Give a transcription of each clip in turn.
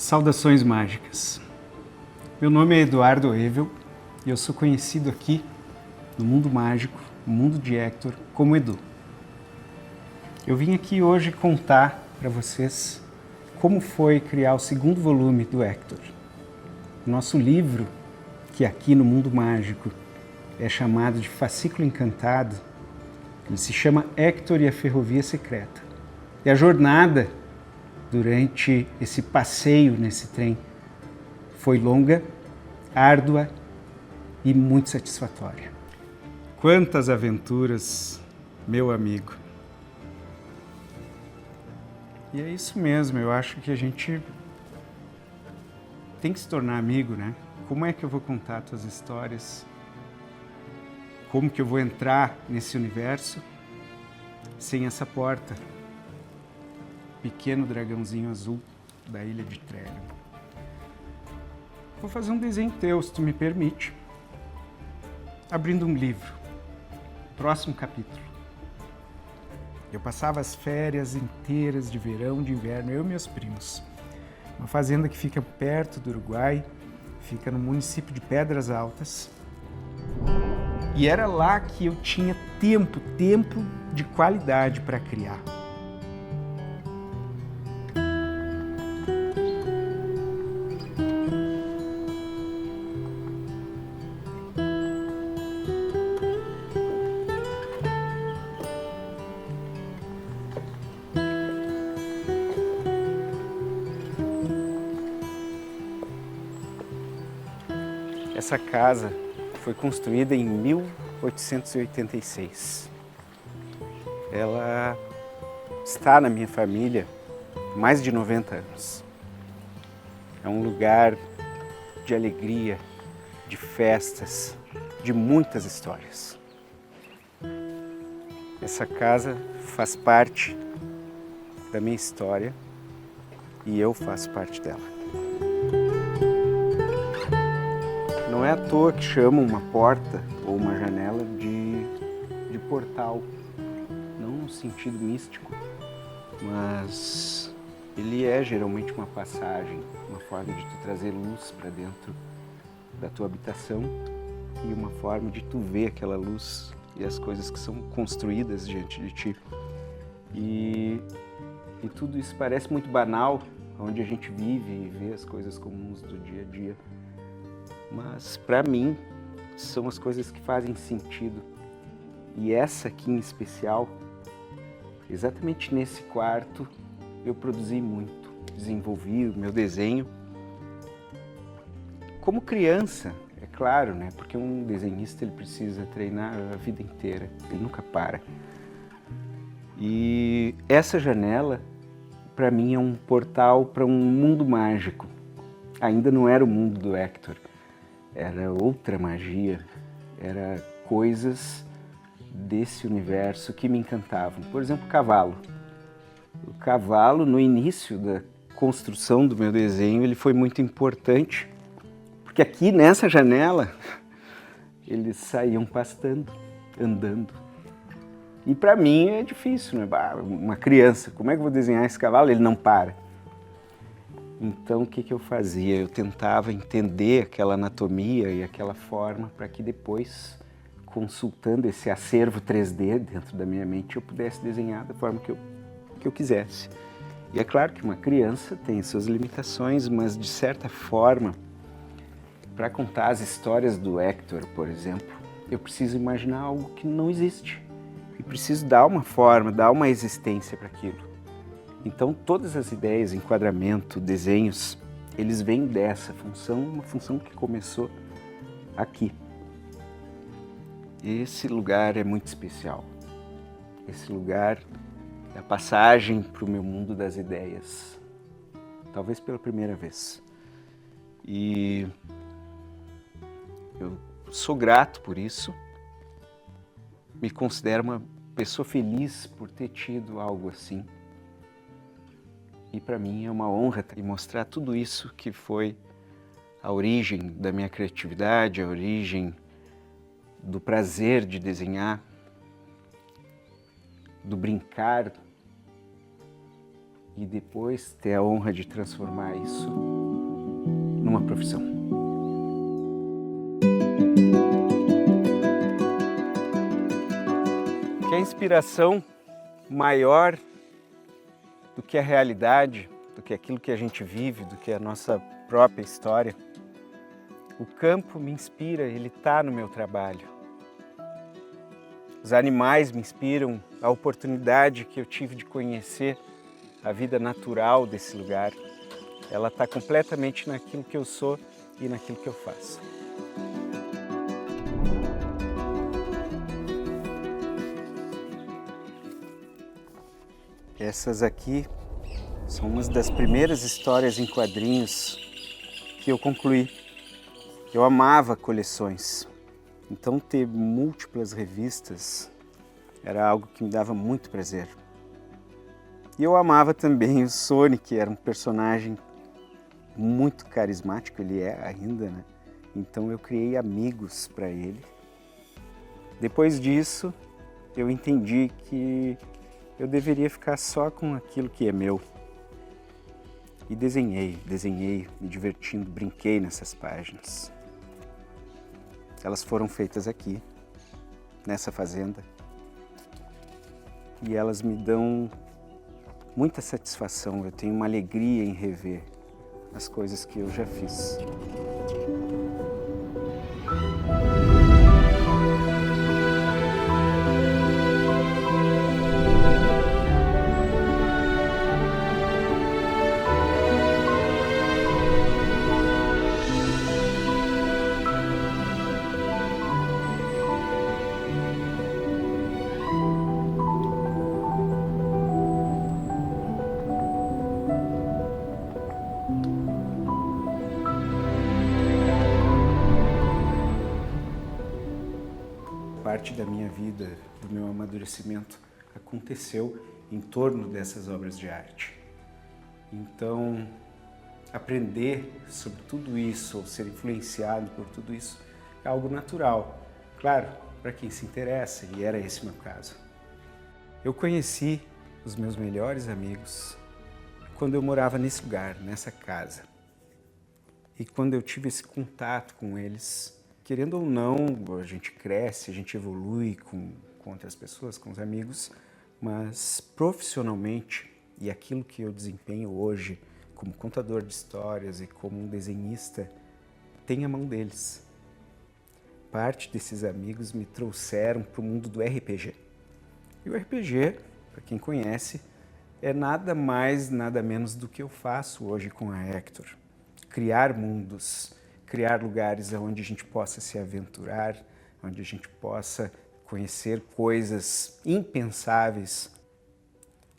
Saudações mágicas. Meu nome é Eduardo Evel e eu sou conhecido aqui no mundo mágico, no mundo de Hector, como Edu. Eu vim aqui hoje contar para vocês como foi criar o segundo volume do Hector. O nosso livro, que aqui no mundo mágico é chamado de Fascículo Encantado, ele se chama Hector e a Ferrovia Secreta. E a jornada durante esse passeio nesse trem foi longa, árdua e muito satisfatória. Quantas aventuras, meu amigo! E é isso mesmo, eu acho que a gente tem que se tornar amigo, né? Como é que eu vou contar as tuas histórias? Como que eu vou entrar nesse universo sem essa porta? Pequeno dragãozinho azul da ilha de Trélio. Vou fazer um desenho teu, se tu me permite. Abrindo um livro. Próximo capítulo. Eu passava as férias inteiras de verão, de inverno, eu e meus primos. Uma fazenda que fica perto do Uruguai, fica no município de Pedras Altas. E era lá que eu tinha tempo de qualidade para criar. Essa casa foi construída em 1886. Ela está na minha família há mais de 90 anos. É um lugar de alegria, de festas, de muitas histórias. Essa casa faz parte da minha história e eu faço parte dela. Não é à toa que chamam uma porta ou uma janela de portal, não no sentido místico, mas ele é geralmente uma passagem, uma forma de tu trazer luz para dentro da tua habitação e uma forma de tu ver aquela luz e as coisas que são construídas diante de ti. E tudo isso parece muito banal, onde a gente vive e vê as coisas comuns do dia a dia. Mas, para mim, são as coisas que fazem sentido. E essa aqui em especial, exatamente nesse quarto, eu produzi muito. Desenvolvi o meu desenho. Como criança, é claro, né? Porque um desenhista ele precisa treinar a vida inteira. Ele nunca para. E essa janela, para mim, é um portal para um mundo mágico. Ainda não era o mundo do Hector. Era outra magia, era coisas desse universo que me encantavam. Por exemplo, o cavalo. O cavalo, no início da construção do meu desenho, ele foi muito importante, porque aqui nessa janela, eles saíam pastando, andando. E para mim é difícil, né? Uma criança, como é que eu vou desenhar esse cavalo? Ele não para. Então, o que eu fazia? Eu tentava entender aquela anatomia e aquela forma para que depois, consultando esse acervo 3D dentro da minha mente, eu pudesse desenhar da forma que eu quisesse. E é claro que uma criança tem suas limitações, mas de certa forma, para contar as histórias do Hector, por exemplo, eu preciso imaginar algo que não existe. E preciso dar uma forma, dar uma existência para aquilo. Então, todas as ideias, enquadramento, desenhos, eles vêm dessa função, uma função que começou aqui. Esse lugar é muito especial. Esse lugar é a passagem para o meu mundo das ideias. Talvez pela primeira vez. E eu sou grato por isso. Me considero uma pessoa feliz por ter tido algo assim. E para mim é uma honra mostrar tudo isso que foi a origem da minha criatividade, a origem do prazer de desenhar, do brincar e depois ter a honra de transformar isso uma profissão. Que a inspiração maior do que a realidade, do que aquilo que a gente vive, do que a nossa própria história. O campo me inspira, ele está no meu trabalho. Os animais me inspiram, a oportunidade que eu tive de conhecer a vida natural desse lugar. Ela está completamente naquilo que eu sou e naquilo que eu faço. Essas aqui são umas das primeiras histórias em quadrinhos que eu concluí. Eu amava coleções, então ter múltiplas revistas era algo que me dava muito prazer. E eu amava também o Sonic, que era um personagem muito carismático, ele é ainda, né? Então eu criei amigos para ele. Depois disso, eu entendi que eu deveria ficar só com aquilo que é meu. E desenhei, me divertindo, brinquei nessas páginas. Elas foram feitas aqui, nessa fazenda. E elas me dão muita satisfação, eu tenho uma alegria em rever as coisas que eu já fiz. Parte da minha vida, do meu amadurecimento, aconteceu em torno dessas obras de arte. Então, aprender sobre tudo isso, ou ser influenciado por tudo isso, é algo natural. Claro, para quem se interessa, e era esse o meu caso. Eu conheci os meus melhores amigos quando eu morava nesse lugar, nessa casa. E quando eu tive esse contato com eles, querendo ou não, a gente cresce, a gente evolui com outras pessoas, com os amigos, mas profissionalmente, e aquilo que eu desempenho hoje como contador de histórias e como um desenhista, tem a mão deles. Parte desses amigos me trouxeram para o mundo do RPG. E o RPG, para quem conhece, é nada mais, nada menos do que eu faço hoje com a Hector. Criar mundos, criar lugares onde a gente possa se aventurar, onde a gente possa conhecer coisas impensáveis.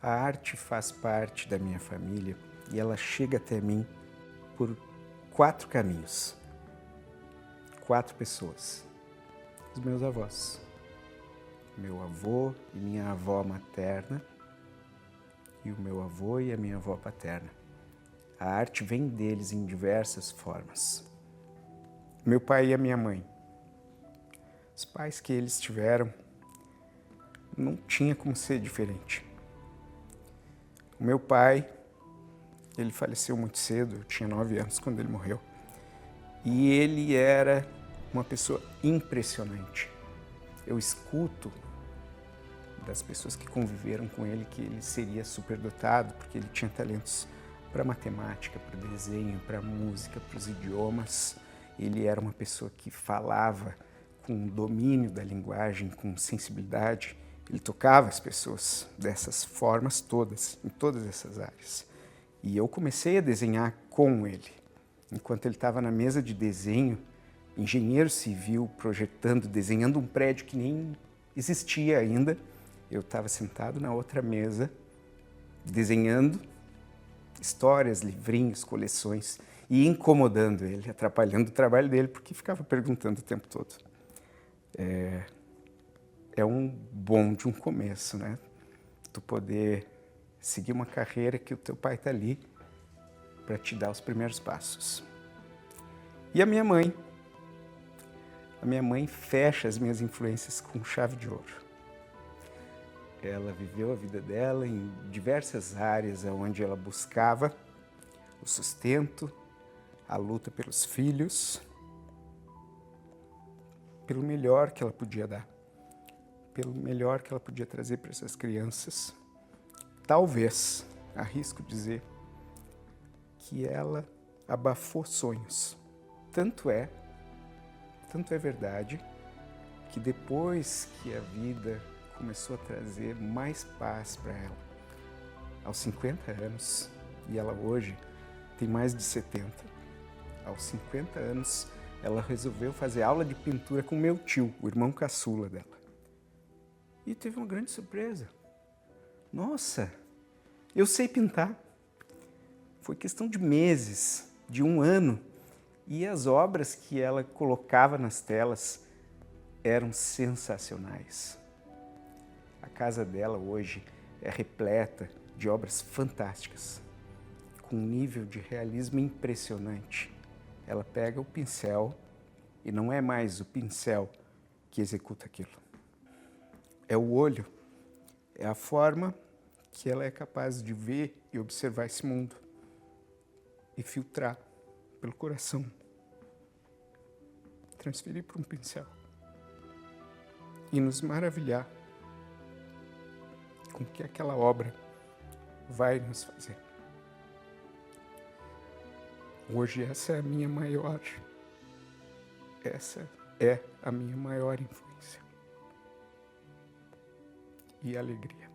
A arte faz parte da minha família e ela chega até mim por 4 caminhos. 4 pessoas. Os meus avós. Meu avô e minha avó materna e o meu avô e a minha avó paterna. A arte vem deles em diversas formas. Meu pai e a minha mãe. Os pais que eles tiveram não tinha como ser diferente. O meu pai, ele faleceu muito cedo, eu tinha 9 anos quando ele morreu. E ele era uma pessoa impressionante. Eu escuto das pessoas que conviveram com ele que ele seria superdotado, porque ele tinha talentos para matemática, para desenho, para música, para os idiomas. Ele era uma pessoa que falava com domínio da linguagem, com sensibilidade. Ele tocava as pessoas dessas formas todas, em todas essas áreas. E eu comecei a desenhar com ele. Enquanto ele estava na mesa de desenho, engenheiro civil, projetando, desenhando um prédio que nem existia ainda, eu estava sentado na outra mesa, desenhando histórias, livrinhos, coleções, e incomodando ele, atrapalhando o trabalho dele, porque ficava perguntando o tempo todo. É um bom de um começo, né? Tu poder seguir uma carreira que o teu pai está ali para te dar os primeiros passos. E a minha mãe fecha as minhas influências com chave de ouro. Ela viveu a vida dela em diversas áreas onde ela buscava o sustento, a luta pelos filhos, pelo melhor que ela podia dar, pelo melhor que ela podia trazer para essas crianças. Talvez, arrisco dizer, que ela abafou sonhos. Tanto é verdade, que depois que a vida começou a trazer mais paz para ela, aos 50 anos, e ela hoje tem mais de 70, aos 50 anos, ela resolveu fazer aula de pintura com meu tio, o irmão caçula dela. E teve uma grande surpresa. Nossa, eu sei pintar. Foi questão de meses, de um ano, e as obras que ela colocava nas telas eram sensacionais. A casa dela hoje é repleta de obras fantásticas, com um nível de realismo impressionante. Ela pega o pincel e não é mais o pincel que executa aquilo. É o olho, é a forma que ela é capaz de ver e observar esse mundo e filtrar pelo coração, transferir para um pincel e nos maravilhar com o que aquela obra vai nos fazer. Hoje essa é a minha maior influência e alegria.